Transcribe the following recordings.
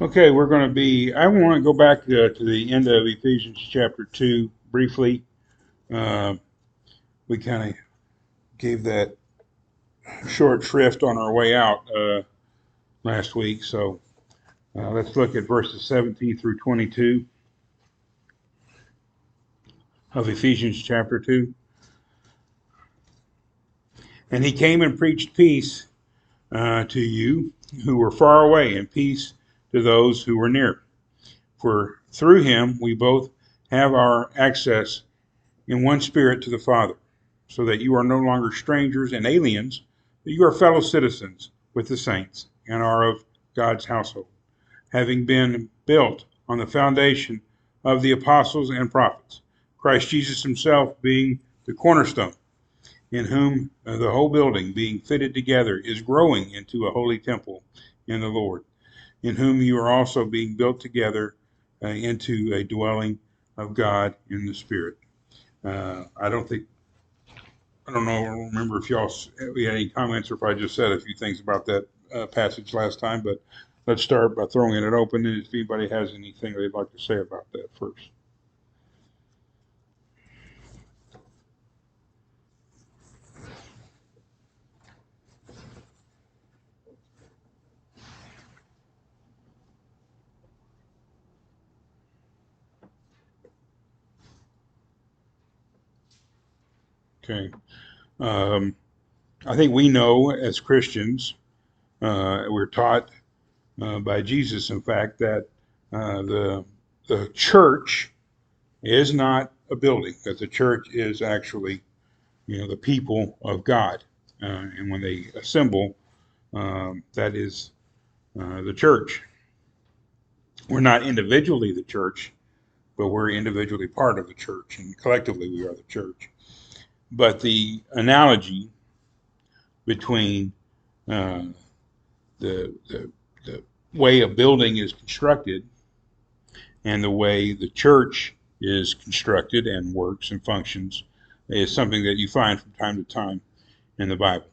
Okay, I want to go back to the end of Ephesians chapter 2 briefly. Uh, we kind of gave that short shrift on our way out last week. So let's look at verses 17 through 22 of Ephesians chapter 2. And he came and preached peace to you who were far away, and peace to those who were near. For through him we both have our access in one spirit to the Father, so that you are no longer strangers and aliens, but you are fellow citizens with the saints and are of God's household, having been built on the foundation of the apostles and prophets, Christ Jesus himself being the cornerstone, in whom the whole building, being fitted together, is growing into a holy temple in the Lord, in whom you are also being built together into a dwelling of God in the Spirit. I don't think I don't know. I don't remember if y'all we had any comments or if I just said a few things about that passage last time. But let's start by throwing it open. And if anybody has anything they'd like to say about that first. Okay. Um, I think we know as Christians, we're taught by Jesus, in fact, that the church is not a building. That the church is actually, the people of God, and when they assemble, that is the church. We're not individually the church, but we're individually part of the church, and collectively we are the church. But the analogy between uh, the way a building is constructed and the way the church is constructed and works and functions is something that you find from time to time in the Bible.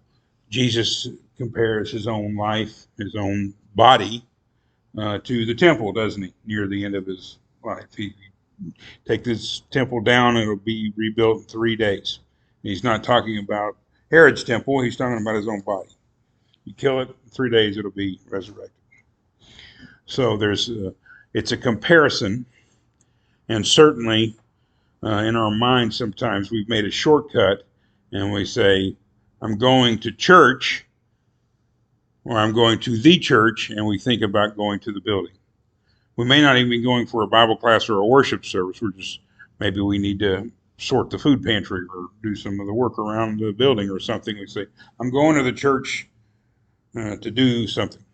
Jesus compares his own life, his own body, to the temple, doesn't he? Near the end of his life, he take this temple down and it'll be rebuilt in 3 days. And he's not talking about Herod's temple, he's talking about his own body. You kill it, in 3 days it'll be resurrected. So it's a comparison, and certainly in our minds sometimes we've made a shortcut and we say, I'm going to church or I'm going to the church, and we think about going to the building. We may not even be going for a Bible class or a worship service. Maybe we need to sort the food pantry or do some of the work around the building or something. We say, I'm going to the church to do something.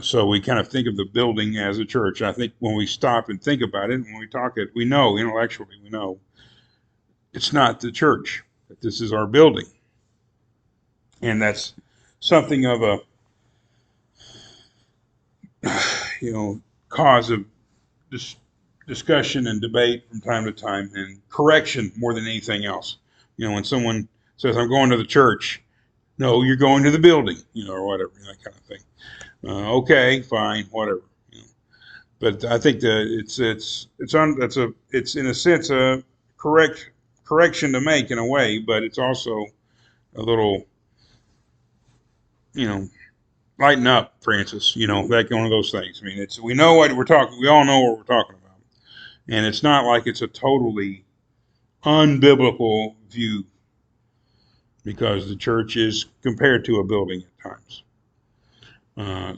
So we kind of think of the building as a church. I think when we stop and think about it, when we talk it, we know intellectually, we know it's not the church, that this is our building. And that's something of a, cause of dis- discussion and debate from time to time, and correction more than anything else. When someone says, I'm going to the church, no, you're going to the building, or whatever, that kind of thing. Okay, fine, whatever. But I think that it's in a sense a correction to make in a way, but it's also a little, you know, lighten up, Francis. That one of those things. I mean, we know what we're talking. We all know what we're talking about, and it's not like it's a totally unbiblical view, because the church is compared to a building at times. Uh,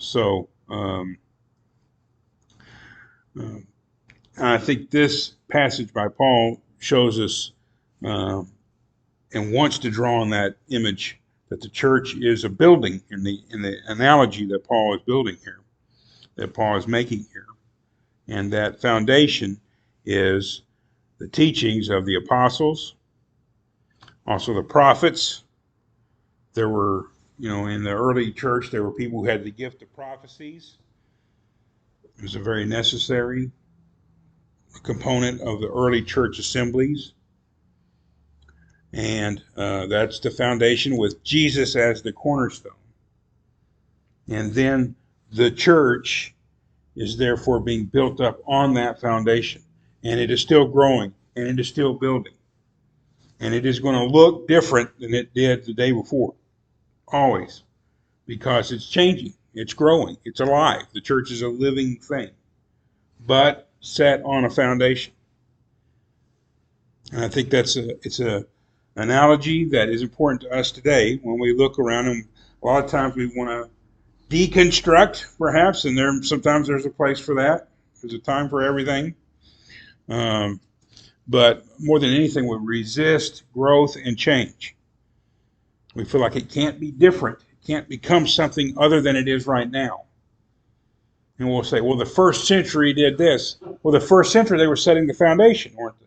I think this passage by Paul shows us uh, and wants to draw on that image that the church is a building in the analogy that Paul is building here, that Paul is making here, and that foundation is the teachings of the apostles, also the prophets. There were, in the early church, there were people who had the gift of prophecies. It was a very necessary component of the early church assemblies. And that's the foundation with Jesus as the cornerstone. And then the church is therefore being built up on that foundation. And it is still growing, and it is still building. And it is going to look different than it did the day before, always, because it's changing, it's growing, it's alive. The church is a living thing, but set on a foundation. And I think it's a analogy that is important to us today when we look around, and a lot of times we want to deconstruct, perhaps, and sometimes there's a place for that. There's a time for everything. But more than anything, we resist growth and change. We feel like it can't be different. It can't become something other than it is right now. And we'll say, well, the first century did this. Well, the first century, they were setting the foundation, weren't they?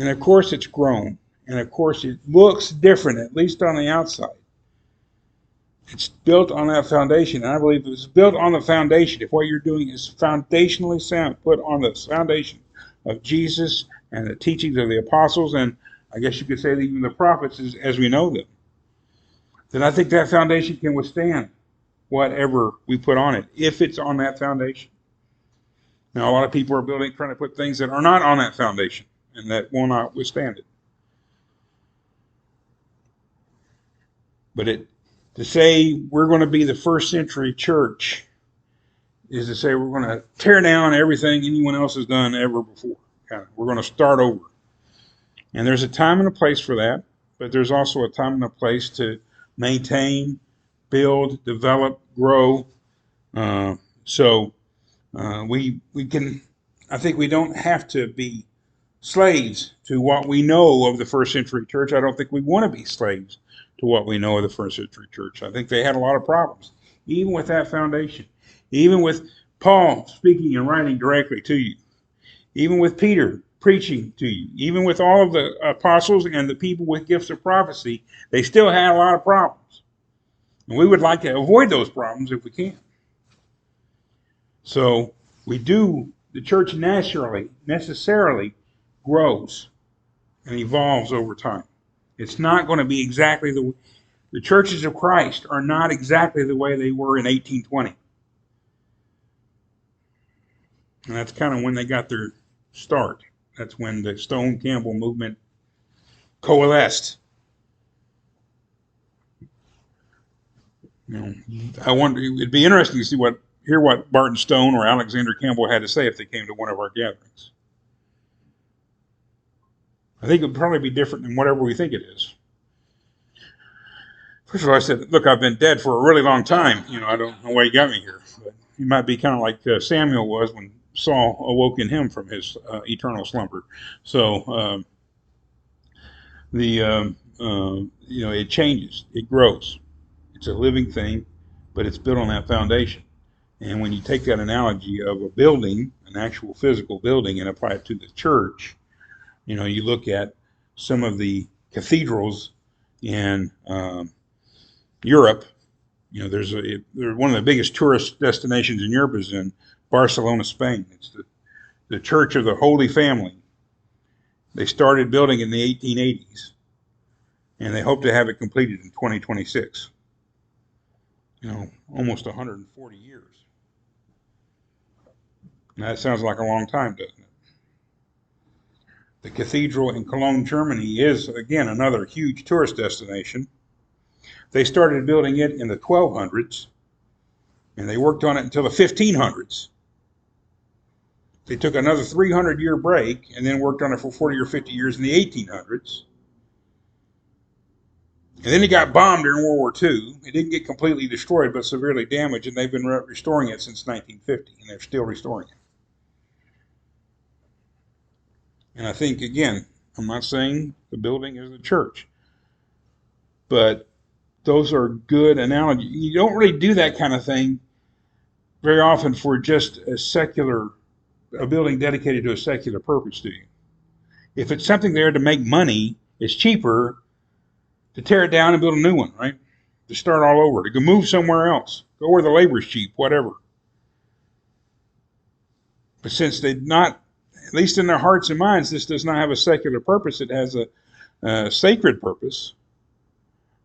And of course, it's grown. And of course, it looks different, at least on the outside. It's built on that foundation. And I believe if it's built on the foundation, if what you're doing is foundationally sound, put on the foundation of Jesus and the teachings of the apostles, and I guess you could say that even the prophets as we know them, then I think that foundation can withstand whatever we put on it, if it's on that foundation. Now, a lot of people are trying to put things that are not on that foundation, and that will not withstand it. But to say we're going to be the first century church is to say we're going to tear down everything anyone else has done ever before. We're going to start over. And there's a time and a place for that, but there's also a time and a place to maintain, build, develop, grow. We can, I think we don't have to be slaves to what we know of the first century church. I don't think we want to be slaves to what we know of the first century church. I think they had a lot of problems, even with that foundation, even with Paul speaking and writing directly to you, even with Peter preaching to you, even with all of the apostles and the people with gifts of prophecy. They still had a lot of problems. And we would like to avoid those problems if we can. So the church necessarily grows and evolves over time. It's not going to be exactly the churches of Christ are not exactly the way they were in 1820. And that's kind of when they got their start. That's when the Stone Campbell movement coalesced. I wonder, it'd be interesting to hear what Barton Stone or Alexander Campbell had to say if they came to one of our gatherings. I think it would probably be different than whatever we think it is. First of all, I said, look, I've been dead for a really long time. I don't know why you got me here. But he might be kind of like Samuel was when Saul awoke in him from his eternal slumber. So it changes, it grows. It's a living thing, but it's built on that foundation. And when you take that analogy of a building, an actual physical building, and apply it to the church, you look at some of the cathedrals in Europe. They're one of the biggest tourist destinations in Europe is in Barcelona, Spain. It's the Church of the Holy Family. They started building in the 1880s, and they hope to have it completed in 2026. Almost 140 years. Now, that sounds like a long time, doesn't it? The cathedral in Cologne, Germany is, again, another huge tourist destination. They started building it in the 1200s, and they worked on it until the 1500s. They took another 300-year break and then worked on it for 40 or 50 years in the 1800s. And then it got bombed during World War II. It didn't get completely destroyed, but severely damaged, and they've been restoring it since 1950, and they're still restoring it. And I think, again, I'm not saying the building is the church, but those are good analogies. You don't really do that kind of thing very often for just a building dedicated to a secular purpose, do you? If it's something there to make money, it's cheaper to tear it down and build a new one, right? To start all over, to go move somewhere else, go where the labor's cheap, whatever. But since they've not, at least in their hearts and minds, this does not have a secular purpose, it has a sacred purpose.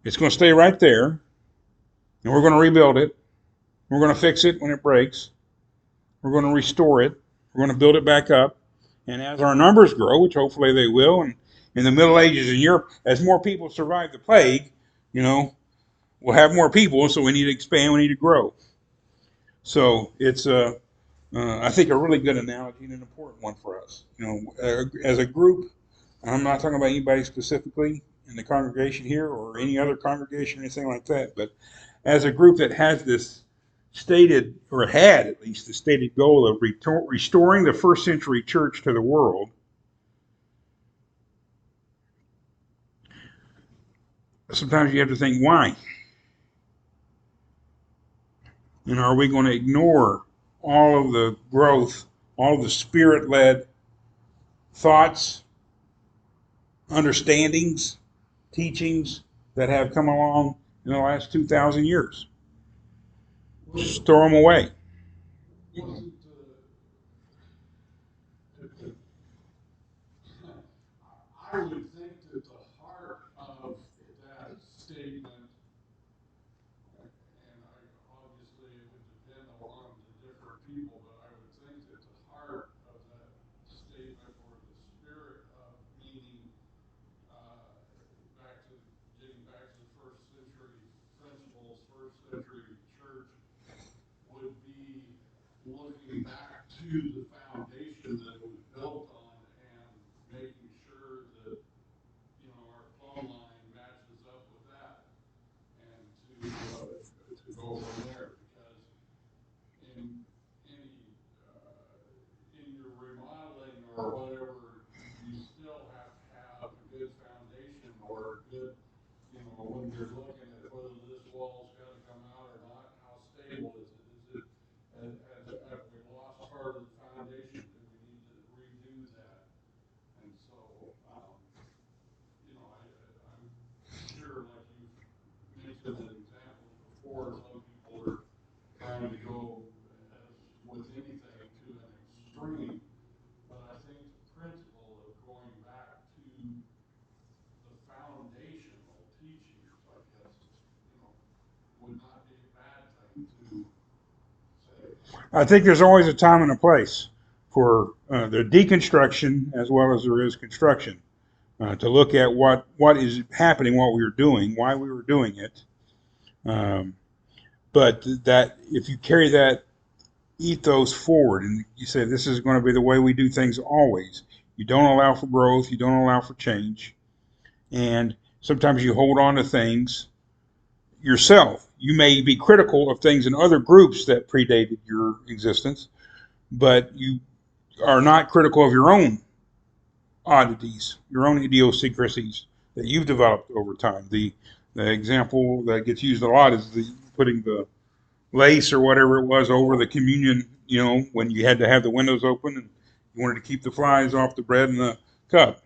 It's going to stay right there, and we're going to rebuild it, We're going to fix it when it breaks. We're going to restore it. We're going to build it back up. And as our numbers grow, which hopefully they will, and in the Middle Ages in Europe, as more people survive the plague, we'll have more people, so we need to expand, we need to grow. So it's I think a really good analogy and an important one for us. As a group, I'm not talking about anybody specifically in the congregation here or any other congregation or anything like that, but as a group that has this stated, or had at least the stated goal of restoring the first century church to the world, sometimes you have to think, why? Are we going to ignore all of the growth, all of the spirit-led thoughts, understandings, teachings that have come along in the last 2,000 years? Just throw them away. I would think that the heart of that statement, and obviously it would depend on the different people, but I would think that the heart of that statement, or the spirit of meaning, back to getting back to the first century principles, first century church, would be looking back to the foundation that it was built on and making sure that our plumb line matches up with that, and to go from there, because in any in your remodeling or whatever, you still have to have a good foundation, or a good, when you're looking at whether this wall's got to come out or not, how stable is it? Have we lost part of the foundation? Do we need to redo that? And so, I'm sure, like you've mentioned in examples before, some people are trying to go, as with anything, to an extreme. But I think the principle of going back to the foundational teachings, I guess, would not be a bad thing to say. I think there's always a time and a place for the deconstruction as well as there is construction. To look at what is happening, what we were doing, why we were doing it. But that if you carry that ethos forward and you say this is going to be the way we do things always, you don't allow for growth, you don't allow for change, and sometimes you hold on to things yourself. You may be critical of things in other groups that predated your existence, but you are not critical of your own oddities, your own idiosyncrasies that you've developed over time. The example that gets used a lot is the putting the lace or whatever it was over the communion, when you had to have the windows open and you wanted to keep the flies off the bread and the cup.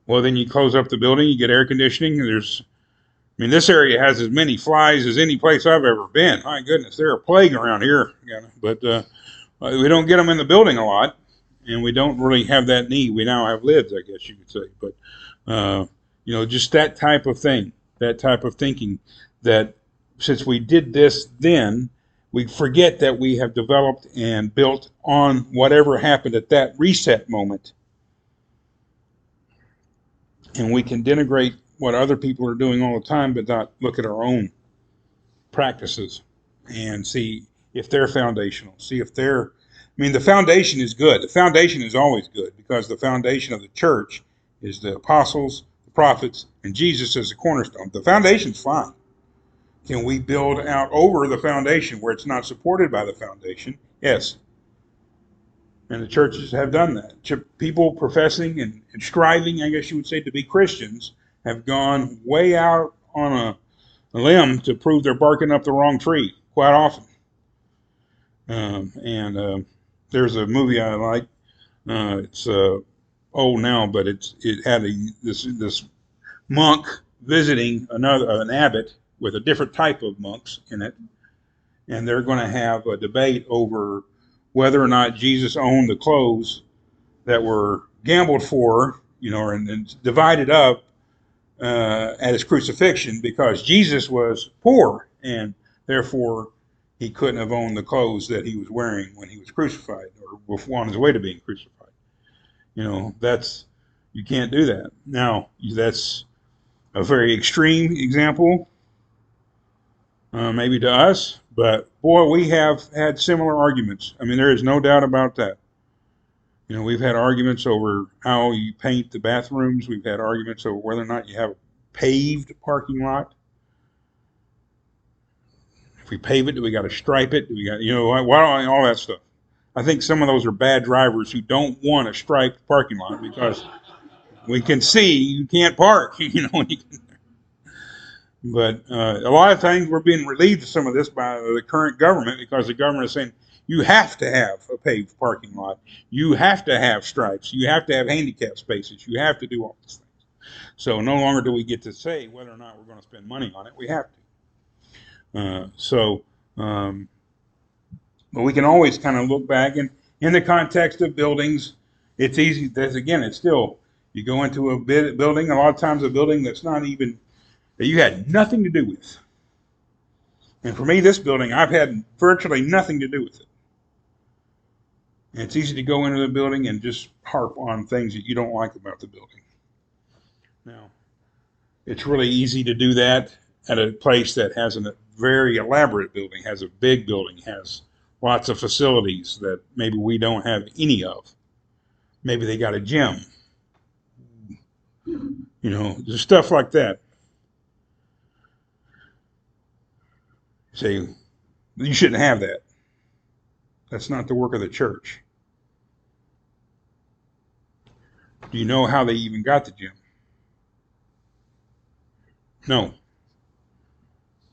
Well, then you close up the building, you get air conditioning, and this area has as many flies as any place I've ever been. My goodness, they're a plague around here. But we don't get them in the building a lot, and we don't really have that need. We now have lids, I guess you could say. But, just that type of thing, that type of thinking, that since we did this then, we forget that we have developed and built on whatever happened at that reset moment. And we can denigrate what other people are doing all the time, but not look at our own practices and see if they're foundational. See if they're, the foundation is good. The foundation is always good because the foundation of the church is the apostles, the prophets, and Jesus as the cornerstone. The foundation's fine. Can we build out over the foundation where it's not supported by the foundation? Yes. And the churches have done that. People professing and striving, I guess you would say, to be Christians have gone way out on a limb to prove they're barking up the wrong tree quite often. And there's a movie I like. It's old now, but it had this monk visiting an abbot with a different type of monks in it, and they're going to have a debate over whether or not Jesus owned the clothes that were gambled for, and divided up at his crucifixion, because Jesus was poor and therefore he couldn't have owned the clothes that he was wearing when he was crucified or on his way to being crucified. You can't do that. Now, that's a very extreme example, maybe to us, but boy, we have had similar arguments. I mean, there is no doubt about that. We've had arguments over how you paint the bathrooms. We've had arguments over whether or not you have a paved parking lot. If we pave it, do we got to stripe it? Do we got, all that stuff. I think some of those are bad drivers who don't want a striped parking lot because we can see you can't park. But a lot of times we're being relieved of some of this by the current government because the government is saying you have to have a paved parking lot. You have to have stripes. You have to have handicap spaces. You have to do all these things. So no longer do we get to say whether or not we're going to spend money on it. We have to. But we can always kind of look back, and in the context of buildings, it's easy. It's still, you go into a building, a lot of times a building that's not even, that you had nothing to do with. And for me, this building, I've had virtually nothing to do with it. And it's easy to go into the building and just harp on things that you don't like about the building. Now, it's really easy to do that at a place that has a very elaborate building, has a big building, has lots of facilities that maybe we don't have any of. Maybe they got a gym. There's stuff like that. Say, you shouldn't have that. That's not the work of the church. Do you know how they even got the gym? No.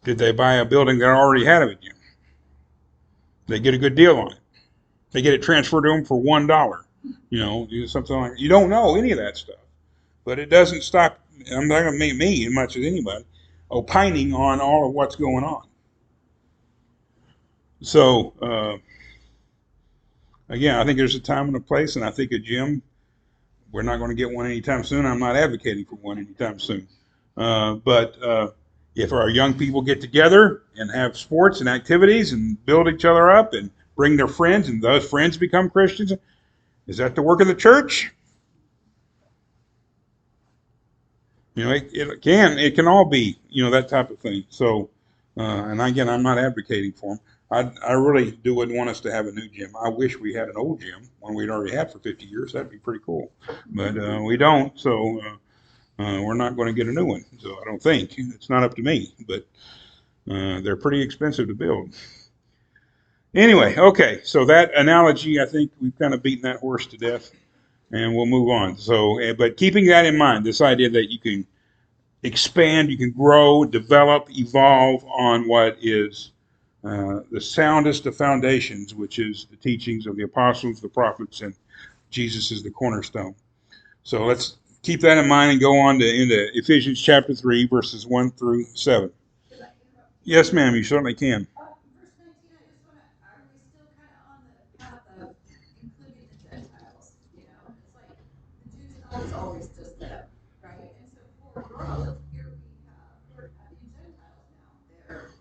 Did they buy a building that already had a gym? They get a good deal on it. They get it transferred to them for $1. Something like that. You don't know any of that stuff. But it doesn't stop, I'm not going to make me as much as anybody, opining on all of what's going on. So, again, I think there's a time and a place, and I think a gym, we're not going to get one anytime soon. I'm not advocating for one anytime soon. But if our young people get together and have sports and activities and build each other up and bring their friends, and those friends become Christians, is that the work of the church? It can all be, that type of thing. So, and again, I'm not advocating for them. I really wouldn't want us to have a new gym. I wish we had an old gym, one we'd already had for 50 years. That'd be pretty cool. But we don't, so we're not going to get a new one. So I don't think. It's not up to me, but they're pretty expensive to build. Anyway, okay, so that analogy, I think we've kind of beaten that horse to death, and we'll move on. So, but keeping that in mind, this idea that you can expand, you can grow, develop, evolve on what is the soundest of foundations, which is the teachings of the apostles, the prophets, and Jesus is the cornerstone. So let's keep that in mind and go on into Ephesians chapter 3, verses 1 through 7. Yes, ma'am, you certainly can. Verse 19, I just want to, are we still kind of on the path of including the Gentiles? It's like the Jews thought it's always just them, right? And so for growth, here we have, we're having Gentiles now. They're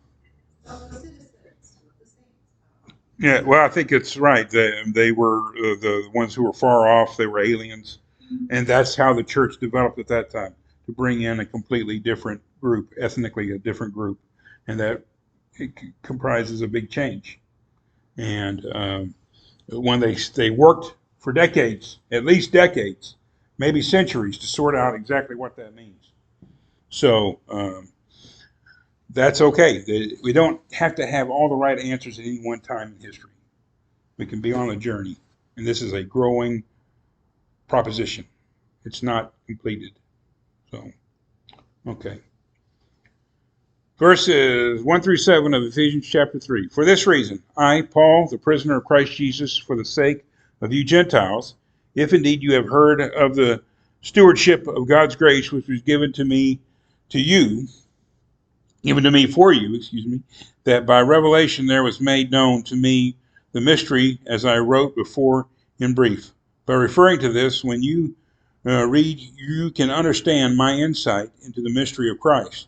fellow citizens with the saints. Yeah, well, I think it's right. They were the ones who were far off. They were aliens. And that's how the church developed at that time, to bring in a completely different group, ethnically a different group. And that it comprises a big change. And when they worked for decades, at least decades, maybe centuries, to sort out exactly what that means. So that's okay. We don't have to have all the right answers at any one time in history. We can be on a journey. And this is a growing proposition. It's not completed. So, okay. Verses 1 through 7 of Ephesians chapter 3. For this reason, I, Paul, the prisoner of Christ Jesus, for the sake of you Gentiles, if indeed you have heard of the stewardship of God's grace, which was given to me for you, that by revelation there was made known to me the mystery, as I wrote before in brief. By referring to this, when you read, you can understand my insight into the mystery of Christ,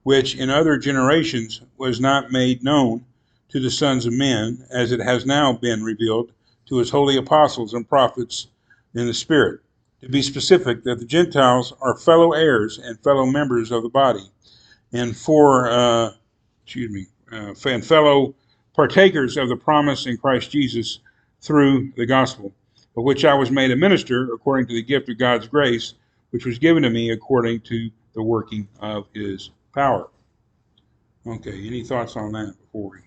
which in other generations was not made known to the sons of men, as it has now been revealed to his holy apostles and prophets in the Spirit. To be specific, that the Gentiles are fellow heirs and fellow members of the body, and and fellow partakers of the promise in Christ Jesus through the gospel, of which I was made a minister according to the gift of God's grace, which was given to me according to the working of his power. Okay, any thoughts on that before we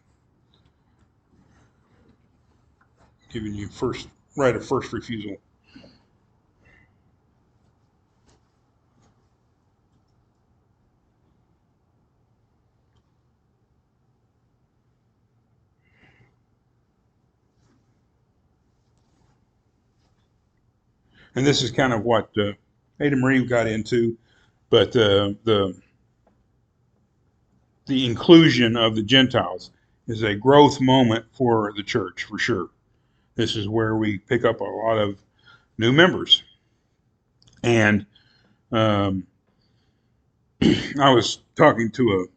giving you right of first refusal? And this is kind of what Ada Marie got into, but the inclusion of the Gentiles is a growth moment for the church, for sure. This is where we pick up a lot of new members. And I was talking to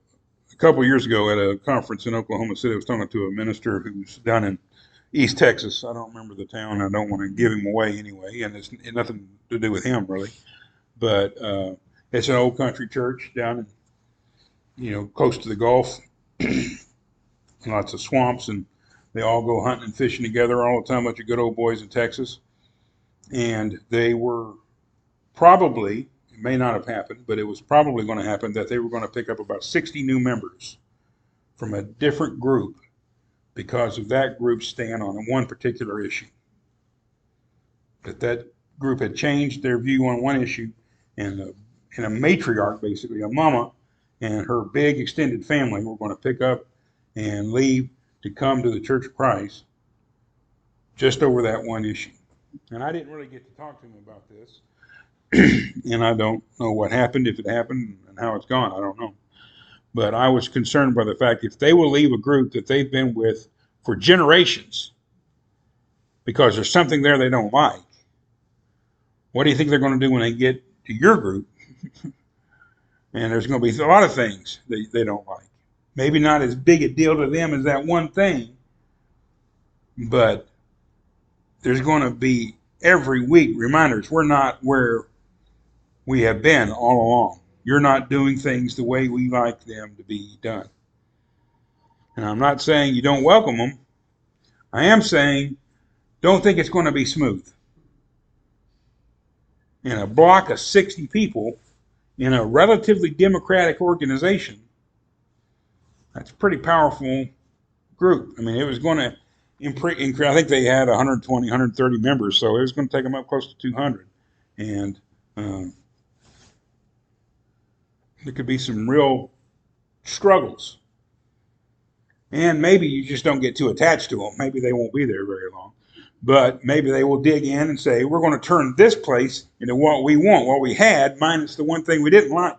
a couple years ago at a conference in Oklahoma City. I was talking to a minister who's down in East Texas. I don't remember the town. I don't want to give him away anyway, and it's nothing to do with him really. But it's an old country church down in, close to the Gulf, lots of swamps, and they all go hunting and fishing together all the time. A bunch of good old boys in Texas, and they were probably, it may not have happened, but it was probably going to happen that they were going to pick up about 60 new members from a different group because of that group's stand on one particular issue. That group had changed their view on one issue, and a matriarch, basically a mama, and her big extended family were going to pick up and leave to come to the Church of Christ just over that one issue. And I didn't really get to talk to him about this. And I don't know what happened, if it happened, and how it's gone. I don't know. But I was concerned by the fact if they will leave a group that they've been with for generations because there's something there they don't like, what do you think they're going to do when they get to your group? And there's going to be a lot of things they don't like. Maybe not as big a deal to them as that one thing, but there's going to be every week reminders. We're not where we have been all along. You're not doing things the way we like them to be done. And I'm not saying you don't welcome them. I am saying don't think it's going to be smooth. In a block of 60 people in a relatively democratic organization, that's a pretty powerful group. I mean, it was going to increase. I think they had 120, 130 members, so it was going to take them up close to 200. And there could be some real struggles. And maybe you just don't get too attached to them. Maybe they won't be there very long. But maybe they will dig in and say, we're going to turn this place into what we want, what we had, minus the one thing we didn't like.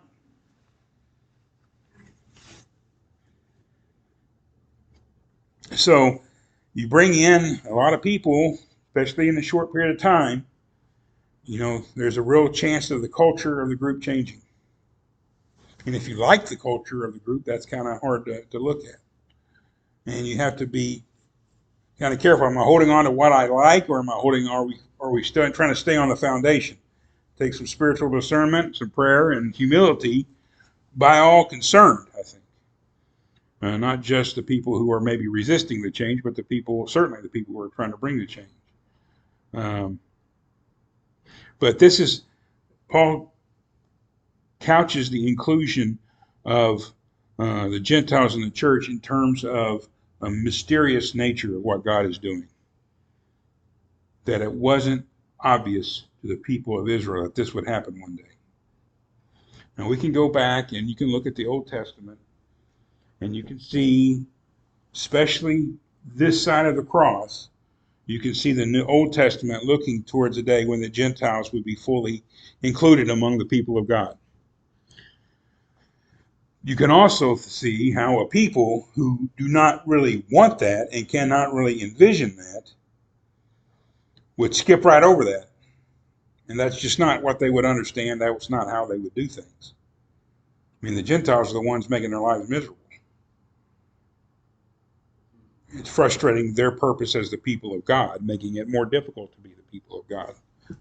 So you bring in a lot of people, especially in a short period of time, there's a real chance of the culture of the group changing. And if you like the culture of the group, that's kind of hard to look at. And you have to be kind of careful. Am I holding on to what I like, or are we still trying to stay on the foundation? Take some spiritual discernment, some prayer, and humility by all concerned, I think. Not just the people who are maybe resisting the change, but certainly the people who are trying to bring the change. But Paul couches the inclusion of the Gentiles in the church in terms of a mysterious nature of what God is doing. That it wasn't obvious to the people of Israel that this would happen one day. Now we can go back and you can look at the Old Testament and you can see, especially this side of the cross, you can see the New Old Testament looking towards a day when the Gentiles would be fully included among the people of God. You can also see how a people who do not really want that and cannot really envision that would skip right over that. And that's just not what they would understand. That was not how they would do things. I mean, the Gentiles are the ones making their lives miserable. it's frustrating their purpose as the people of God, making it more difficult to be the people of God.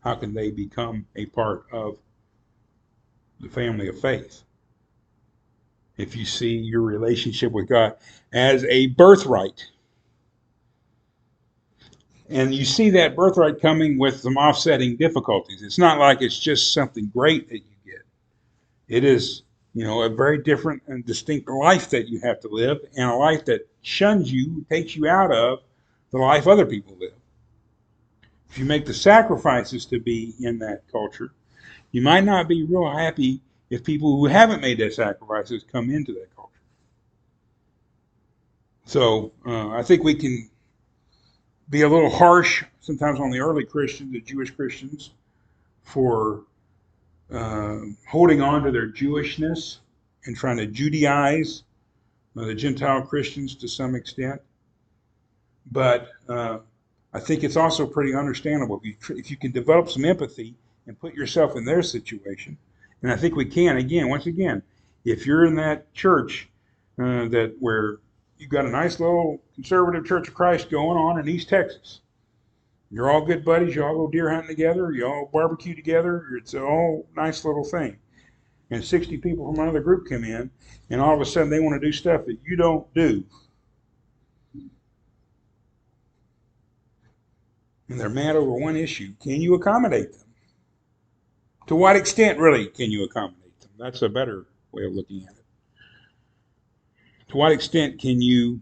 How can they become a part of the family of faith? If you see your relationship with God as a birthright, and you see that birthright coming with some offsetting difficulties. It's not like it's just something great that you get. It is, a very different and distinct life that you have to live, and a life that shuns you, takes you out of the life other people live. If you make the sacrifices to be in that culture, you might not be real happy if people who haven't made their sacrifices come into that culture. So I think we can be a little harsh sometimes on the early Christians, the Jewish Christians, for holding on to their Jewishness and trying to Judaize the Gentile Christians to some extent. But I think it's also pretty understandable if you can develop some empathy and put yourself in their situation. And I think we can, once again, if you're in that church that where you've got a nice little conservative Church of Christ going on in East Texas, you're all good buddies, you all go deer hunting together, you all barbecue together, it's a all nice little thing. And 60 people from another group come in, and all of a sudden they want to do stuff that you don't do. And they're mad over one issue. Can you accommodate them? To what extent, really, can you accommodate them? That's a better way of looking at it. To what extent can you,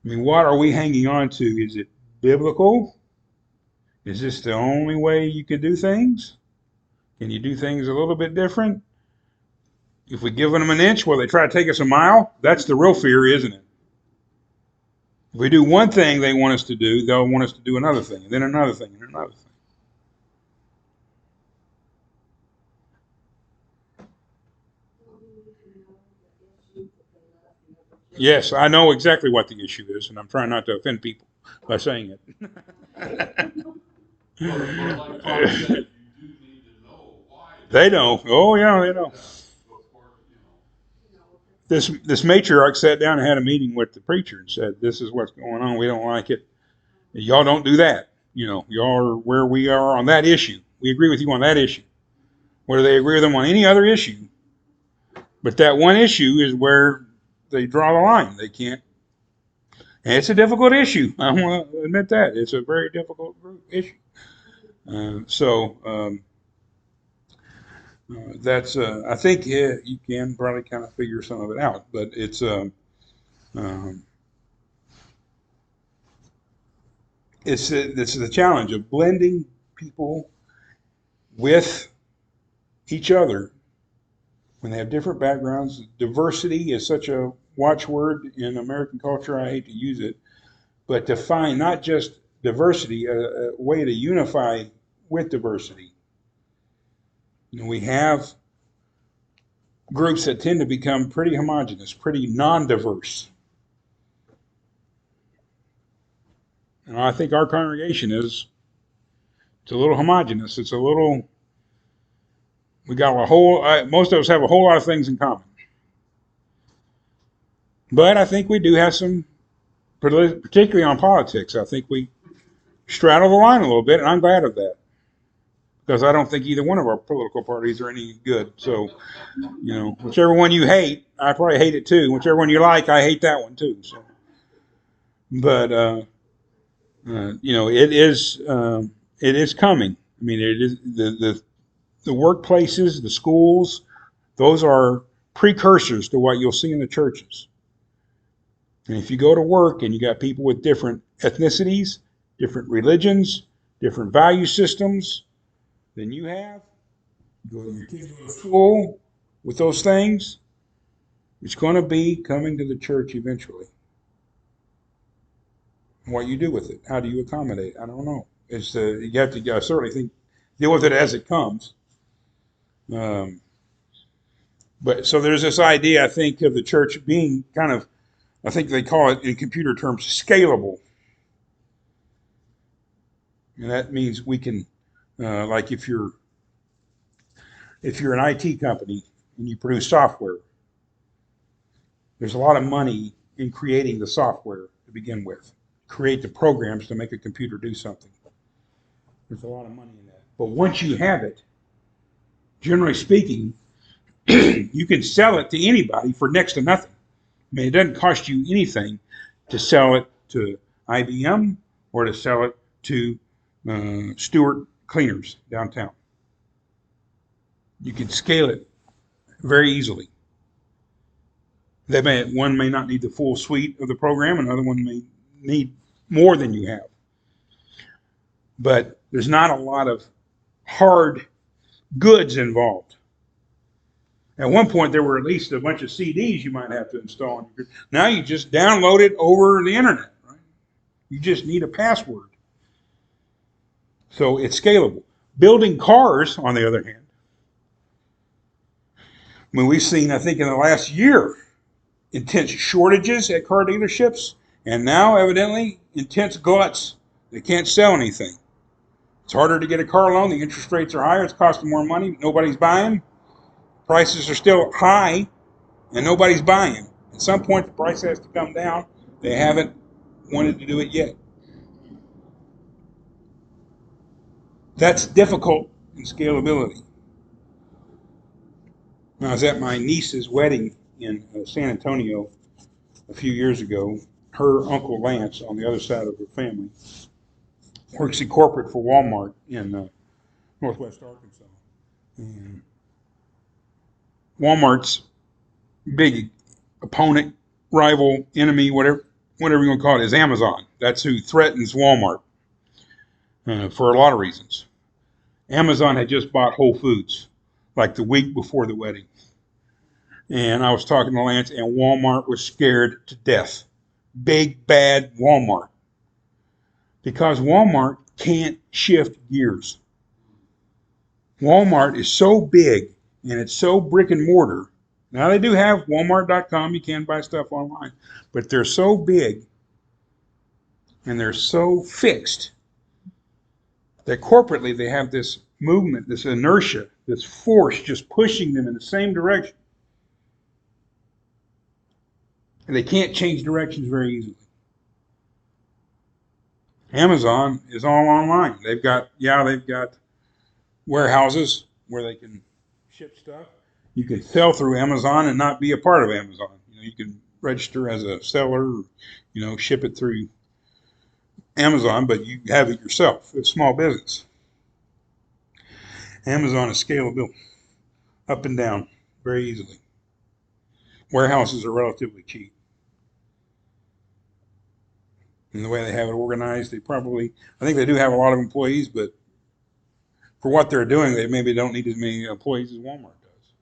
what are we hanging on to? Is it biblical? Is this the only way you can do things? Can you do things a little bit different? If we give them an inch, will they try to take us a mile? That's the real fear, isn't it? If we do one thing they want us to do, they'll want us to do another thing, and then another thing, and another thing. Yes, I know exactly what the issue is, and I'm trying not to offend people by saying it. But like Tom said, you do need to know why. They know. Oh, yeah, they know. Before, This matriarch sat down and had a meeting with the preacher and said, "This is what's going on. We don't like it. Y'all don't do that. Y'all are where we are on that issue. We agree with you on that issue. Whether they agree with them on any other issue, but that one issue is where they draw the line. They can't. And it's a difficult issue. I want to admit that. It's a very difficult issue. That's, I think you can probably kind of figure some of it out, but um, it's the challenge of blending people with each other when they have different backgrounds. Diversity is such a watchword in American culture. I hate to use it, but to find not just diversity, a way to unify with diversity. We have groups that tend to become pretty homogenous, pretty non-diverse. And I think our congregation it's a little homogenous. It's a little, we got most of us have a whole lot of things in common. But I think we do have some, particularly on politics, I think we straddle the line a little bit, and I'm glad of that. Because I don't think either one of our political parties are any good. So, whichever one you hate, I probably hate it too. Whichever one you like, I hate that one too. So, but it is coming. It is the workplaces, the schools. Those are precursors to what you'll see in the churches. And if you go to work and you got people with different ethnicities, different religions, different value systems than you have, your kids go to school with those things, it's going to be coming to the church eventually. What you do with it, how do you accommodate? I don't know. You have to certainly deal with it as it comes. But so there's this idea, I think, of the church being kind of, I think they call it in computer terms, scalable. And that means we can, like if you're an IT company and you produce software, there's a lot of money in creating the software to to begin with. Create the programs to make a computer do something. There's a lot of money in that. But once you have it, generally speaking, you can sell it to anybody for next to nothing. I mean, it doesn't cost you anything to sell it to IBM or to sell it to Stewart Cleaners downtown. You can scale it very easily. One may not need the full suite of the program, another one may need more than you have. But there's not a lot of hard goods involved. At one point, there were at least a bunch of CDs you might have to install. Now you just download it over the internet. Right? You just need a password. So it's scalable. Building cars, on the other hand, I mean, we've seen, I think, in the last year, intense shortages at car dealerships, and now, evidently, intense gluts. They can't sell anything. It's harder to get a car loan. The interest rates are higher. It's costing more money. Nobody's buying. Prices are still high, and nobody's buying. At some point, the price has to come down. They haven't wanted to do it yet. That's difficult in scalability. When I was at my niece's wedding in San Antonio a few years ago, her Uncle Lance, on the other side of her family, works in corporate for Walmart in Northwest Arkansas. And Walmart's big opponent, rival, enemy, whatever you want to call it, is Amazon. That's who threatens Walmart for a lot of reasons. Amazon had just bought Whole Foods like the week before the wedding. And I was talking to Lance, and Walmart was scared to death. Big, bad Walmart. Because Walmart can't shift gears. Walmart is so big, and it's so brick and mortar. Now, they do have Walmart.com. You can buy stuff online. But they're so big, and they're so fixed, that corporately they have this movement, this inertia, this force just pushing them in the same direction. And they can't change directions very easily. Amazon is all online. They've got warehouses where they can ship stuff. You can sell through Amazon and not be a part of Amazon. You can register as a seller, ship it through Amazon, but you have it yourself. It's a small business. Amazon is scalable, up and down, very easily. Warehouses are relatively cheap. And the way they have it organized, I think they do have a lot of employees, but for what they're doing, they maybe don't need as many employees as Walmart does.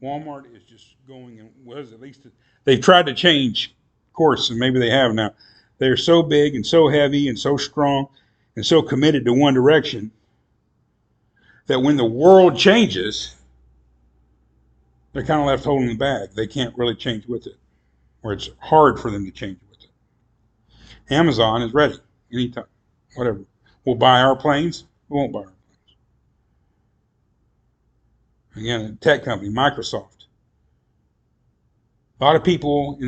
Walmart is just going, and was at least, they've tried to change course, and maybe they have now. They're so big and so heavy and so strong and so committed to one direction that when the world changes, they're kind of left holding the bag. They can't really change with it, or it's hard for them to change with it. Amazon is ready anytime, whatever. We'll buy our planes. We won't buy our planes. Again, a tech company, Microsoft. A lot of people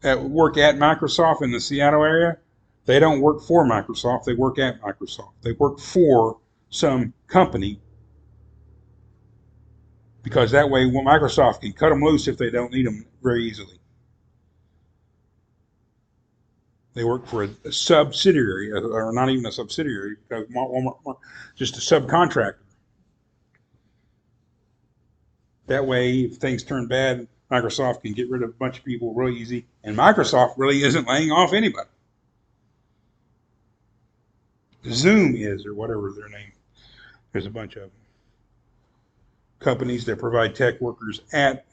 that work at Microsoft in the Seattle area, they don't work for Microsoft. They work at Microsoft. They work for some company because that way Microsoft can cut them loose if they don't need them very easily. They work for a subsidiary, or not even a subsidiary, because Walmart, just a subcontractor. That way, if things turn bad, Microsoft can get rid of a bunch of people really easy. And Microsoft really isn't laying off anybody. Zoom is, or whatever their name. There's a bunch of companies that provide tech workers at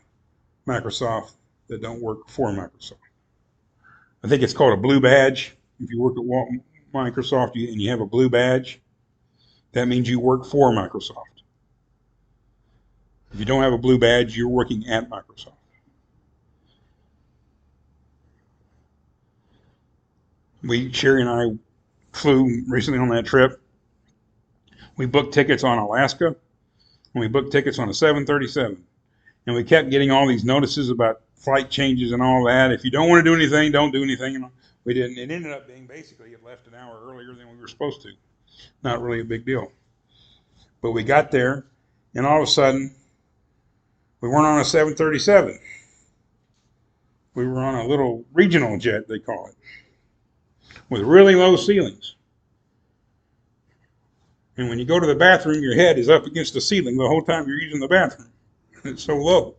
Microsoft that don't work for Microsoft. I think it's called a blue badge. If you work at Microsoft and you have a blue badge, that means you work for Microsoft. If you don't have a blue badge, you're working at Microsoft. Sherry and I flew recently on that trip. We booked tickets on Alaska, and we booked tickets on a 737. And we kept getting all these notices about flight changes and all that. If you don't want to do anything, don't do anything. And we didn't. It ended up being basically it left an hour earlier than we were supposed to. Not really a big deal. But we got there, and all of a sudden, we weren't on a 737. We were on a little regional jet, they call it, with really low ceilings. And when you go to the bathroom, your head is up against the ceiling the whole time you're using the bathroom. It's so low.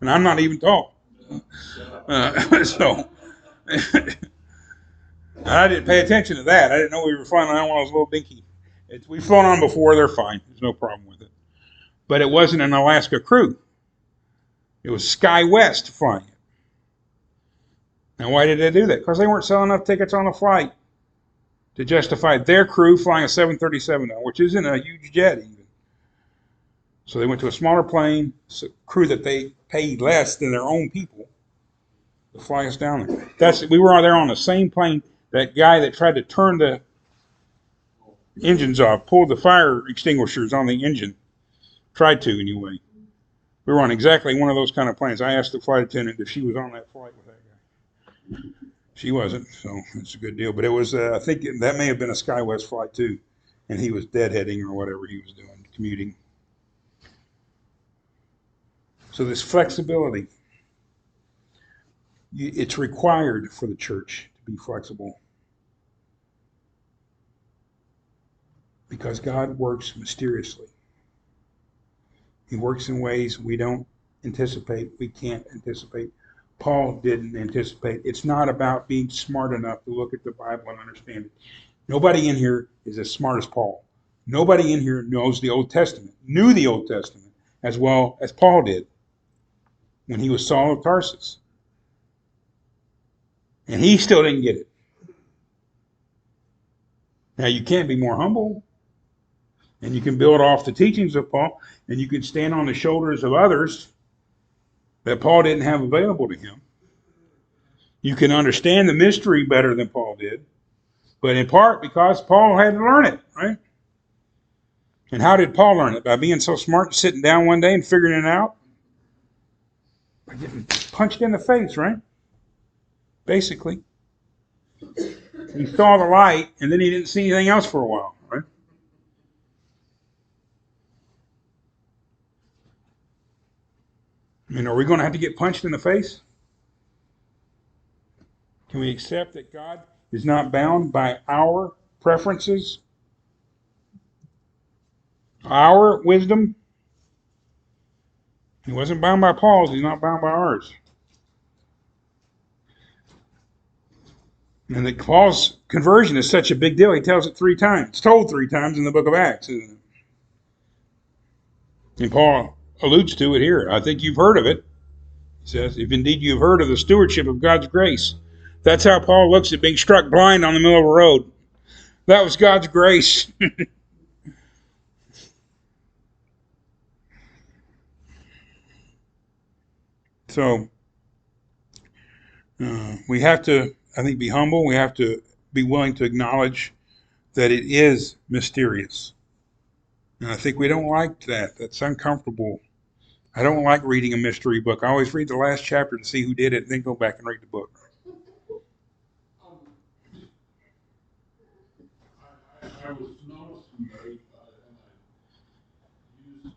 And I'm not even tall. So I didn't pay attention to that. I didn't know we were flying on one of those little dinky. We've flown on before. They're fine. There's no problem with it. But it wasn't an Alaska crew. It was SkyWest flying it. Now, why did they do that? Because they weren't selling enough tickets on the flight to justify their crew flying a 737 now, which isn't a huge jet even. So they went to a smaller plane, a crew that they paid less than their own people to fly us down there. We were there on the same plane. That guy that tried to turn the engines off, pulled the fire extinguishers on the engine, tried to anyway. We were on exactly one of those kind of planes. I asked the flight attendant if she was on that flight with that guy. She wasn't, so it's a good deal. But it was, I think that may have been a SkyWest flight too, and he was deadheading or whatever he was doing, commuting. So this flexibility, it's required for the church to be flexible because God works mysteriously. He works in ways we don't anticipate, we can't anticipate. Paul didn't anticipate. It's not about being smart enough to look at the Bible and understand it. Nobody in here is as smart as Paul. Nobody in here knows the Old Testament, knew the Old Testament as well as Paul did when he was Saul of Tarsus. And he still didn't get it. Now, you can't be more humble. And you can build off the teachings of Paul. And you can stand on the shoulders of others that Paul didn't have available to him. You can understand the mystery better than Paul did. But in part because Paul had to learn it, right? And how did Paul learn it? By being so smart, sitting down one day and figuring it out? By getting punched in the face, right? Basically. He saw the light, and then he didn't see anything else for a while, right? I mean, are we going to have to get punched in the face? Can we accept that God is not bound by our preferences, our wisdom? He wasn't bound by Paul's. He's not bound by ours. And that Paul's conversion is such a big deal. He tells it 3 times. It's told 3 times in the book of Acts, isn't it? And Paul alludes to it here. I think you've heard of it. He says, if indeed you've heard of the stewardship of God's grace. That's how Paul looks at being struck blind on the middle of a road. That was God's grace. So we have to, I think, be humble. We have to be willing to acknowledge that it is mysterious. And I think we don't like that. That's uncomfortable. I don't like reading a mystery book. I always read the last chapter to see who did it and then go back and read the book. I was noticing that, and I used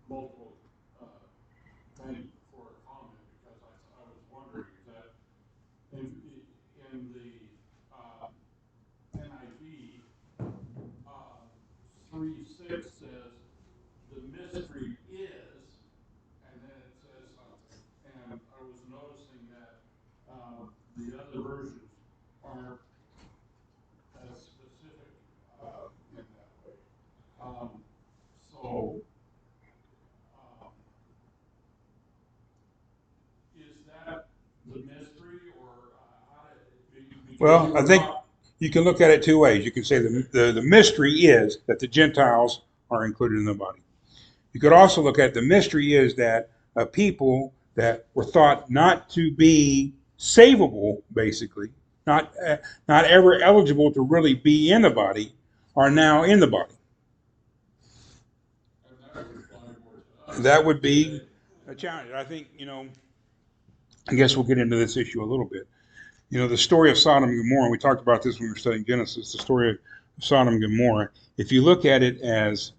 multiple things for a comment because I was wondering that in the NIV, 3:6 says the mystery is, and then it says something. And I was noticing that the other versions aren't as specific in that way. So is that the mystery, or how did? Well, I think you can look at it 2 ways. You can say the mystery is that the Gentiles are included in the body. You could also look at the mystery is that a people that were thought not to be savable, basically, not ever eligible to really be in the body, are now in the body. And that would apply more to us. That would be a challenge. I think, I guess we'll get into this issue a little bit. The story of Sodom and Gomorrah, we talked about this when we were studying Genesis, the story of Sodom and Gomorrah. If you look at it as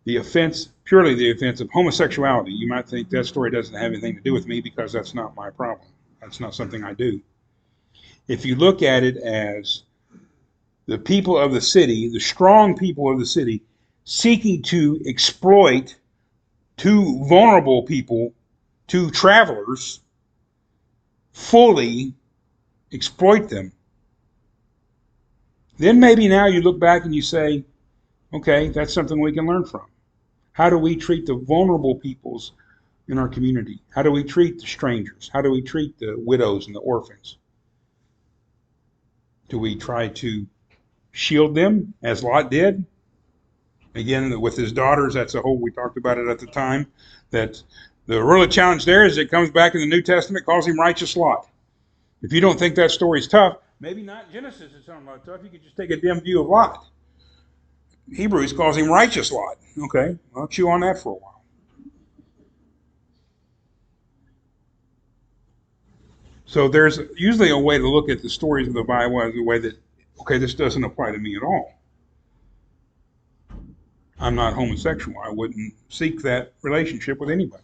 purely the offense of homosexuality, you might think that story doesn't have anything to do with me because that's not my problem. That's not something I do. If you look at it as the people of the city, the strong people of the city, seeking to exploit two vulnerable people, two travelers, fully exploit them, then maybe now you look back and you say, okay, that's something we can learn from. How do we treat the vulnerable peoples in our community? How do we treat the strangers? How do we treat the widows and the orphans? Do we try to shield them as Lot did? Again, with his daughters, that's a whole, we talked about it at the time, that the real challenge there is it comes back in the New Testament, calls him righteous Lot. If you don't think that story's tough, maybe not Genesis is talking about tough, you could just take a dim view of Lot. Hebrews calls him righteous Lot. Okay, I'll chew on that for a while. So there's usually a way to look at the stories of the Bible as a way that, okay, this doesn't apply to me at all. I'm not homosexual. I wouldn't seek that relationship with anybody.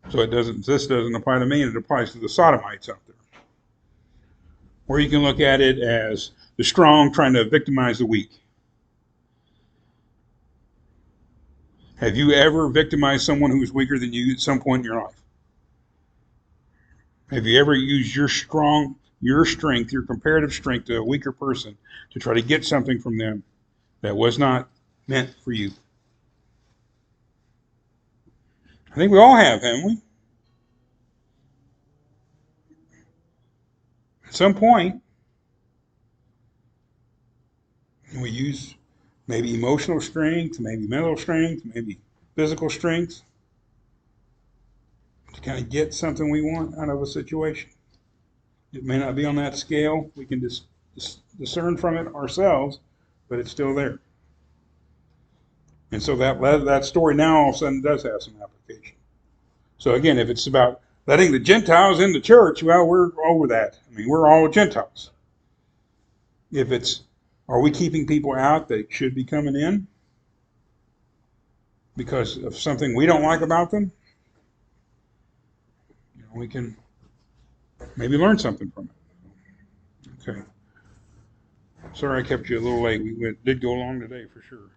So this doesn't apply to me, and it applies to the sodomites out there. Or you can look at it as the strong trying to victimize the weak. Have you ever victimized someone who's weaker than you at some point in your life? Have you ever used your strength, your comparative strength to a weaker person to try to get something from them that was not meant for you? I think we all have, haven't we? At some point, we use maybe emotional strength, maybe mental strength, maybe physical strength to kind of get something we want out of a situation. It may not be on that scale. We can just discern from it ourselves, but it's still there. And so that story now all of a sudden does have some application. So again, if it's about letting the Gentiles in the church, well, we're over that. I mean, we're all Gentiles. If it's, are we keeping people out that should be coming in because of something we don't like about them? We can maybe learn something from it. Okay. Sorry I kept you a little late. We did go long today for sure.